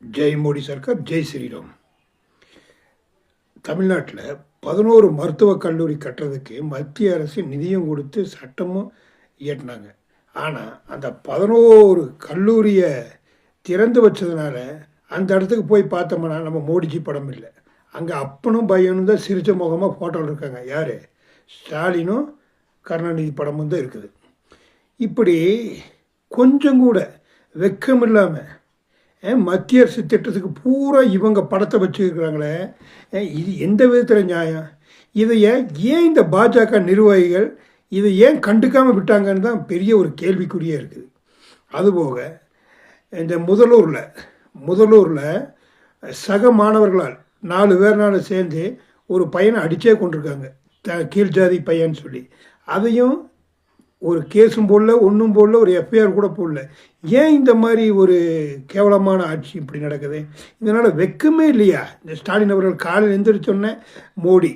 ஜெய் மோடி சர்க்கார், ஜெய் ஸ்ரீராம். தமிழ்நாட்டில் 11 மருத்துவக் கல்லூரி கட்டுறதுக்கு மத்திய அரசு நிதியம் கொடுத்து சட்டமும் இயற்றினாங்க. ஆனால் அந்த 11 கல்லூரியை திறந்து வச்சதுனால அந்த இடத்துக்கு போய் பார்த்தோம்னா நம்ம மோடிஜி படம் இல்லை. அங்கே அப்பனும் பையனும் தான் சிரிச்ச முகமாக ஃபோட்டோவில் இருக்காங்க. யார்? ஸ்டாலினும் கருணாநிதி படமும் தான் இருக்குது. இப்படி கொஞ்சம் கூட வெக்கம் இல்லாமல் மத்திய அரசு திட்டத்துக்கு பூரா இவங்க படத்தை வச்சுருக்கிறாங்களே, இது எந்த விதத்தில் நியாயம்? இதை ஏன் இந்த பாஜக நிர்வாகிகள் இதை ஏன் கண்டுக்காமல் விட்டாங்கன்னு தான் பெரிய ஒரு கேள்விக்குறியாக இருக்குது. அதுபோக இந்த முதலூரில் சக மாணவர்களால் 4 பேர்னால சேர்ந்து ஒரு பையனை அடித்தே கொண்டிருக்காங்க, கீழ் ஜாதி பையன்னு சொல்லி. அதையும் ஒரு கேஸும் போடல, ஒன்றும் போடல, ஒரு எஃப்ஐஆர் கூட போடல. ஏன் இந்த மாதிரி ஒரு கேவலமான ஆட்சி இப்படி நடக்குது? இதனால் வெக்கமே இல்லையா? இந்த ஸ்டாலின் அவர்கள் காலையில் எந்திரிச்சோன்னே மோடி,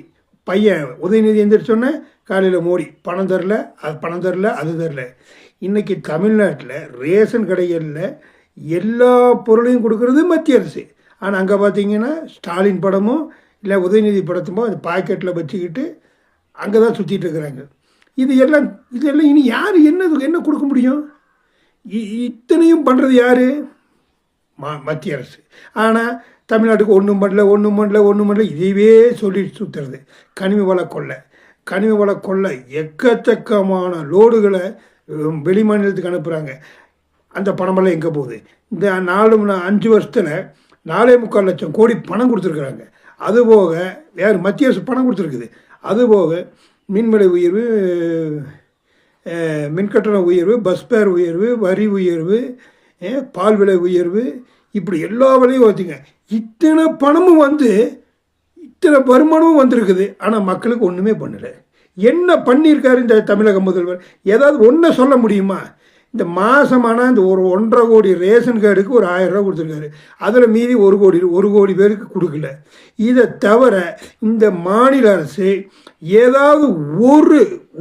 பையன் உதயநிதி எந்திரிச்சோன்னே காலையில் மோடி பணம் தரல, அது தரல. இன்றைக்கி தமிழ்நாட்டில் ரேஷன் கடைகளில் எல்லா பொருளையும் கொடுக்கறது மத்திய அரசு. ஆனால் அங்கே பார்த்தீங்கன்னா ஸ்டாலின் படமும் இல்லை உதயநிதி படத்துமோ அந்த பாக்கெட்டில் வச்சுக்கிட்டு அங்கே தான் சுற்றிட்டு இருக்கிறாங்க. இதெல்லாம் இனி யார் என்ன கொடுக்க முடியும்? இத்தனையும் பண்ணுறது யார்? மத்திய அரசு. ஆனால் தமிழ்நாட்டுக்கு ஒன்றும் பண்ணல இதையே சொல்லி சுற்றுறது. கனிம வள கொள்ளை எக்கச்சக்கமான லோடுகளை வெளி மாநிலத்துக்கு அனுப்புகிறாங்க. அந்த பணமெல்லாம் எங்கே போகுது? இந்த 5 வருஷத்தில் 4.25 லட்சம் கோடி பணம் கொடுத்துருக்குறாங்க. அதுபோக வேறு மத்திய அரசு பணம் கொடுத்துருக்குது. அதுபோக மின்விலை உயர்வு, மின்கட்டண உயர்வு, பஸ் பேர் உயர்வு, வரி உயர்வு, பால் விலை உயர்வு, இப்படி எல்லா விலையும் வச்சுங்க. இத்தனை பணமும் இத்தனை வருமானமும் வந்திருக்குது. ஆனால் மக்களுக்கு ஒன்றுமே பண்ணலை. என்ன பண்ணியிருக்காரு இந்த தமிழக முதல்வர்? ஏதாவது ஒன்றை சொல்ல முடியுமா? இந்த மாதமானால் இந்த ஒரு 1.5 கோடி ரேஷன் கார்டுக்கு ஒரு 1000 ரூபா கொடுத்துருக்காரு. அதில் மீதி 1 கோடி பேருக்கு கொடுக்கல. இதை தவிர இந்த மாநில அரசு ஏதாவது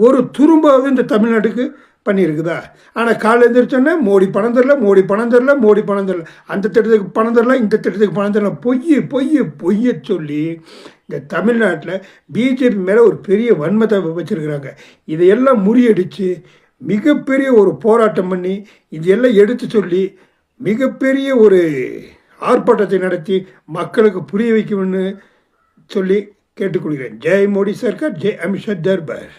ஒரு துரும்பாவது இந்த தமிழ்நாட்டுக்கு பண்ணியிருக்குதா? ஆனால் காலையில் எழுந்திரிச்சோன்னே மோடி பணம் தரல, அந்த திட்டத்துக்கு பணம் தரல, இந்த திட்டத்துக்கு பணம் தரல, பொய்ய சொல்லி இந்த தமிழ்நாட்டில் பிஜேபி மேலே ஒரு பெரிய வன்மத்தை வச்சுருக்கிறாங்க. இதையெல்லாம் முறியடித்து மிகப்பெரிய ஒரு போராட்டம் பண்ணி இதெல்லாம் எடுத்து சொல்லி மிகப்பெரிய ஒரு ஆர்ப்பாட்டத்தை நடத்தி மக்களுக்கு புரிய வைக்கணும்னு சொல்லி கேட்டுக்கொள்கிறேன். ஜெய் மோடி சர்க்கார், ஜெய் அமித்ஷா தர்பார்.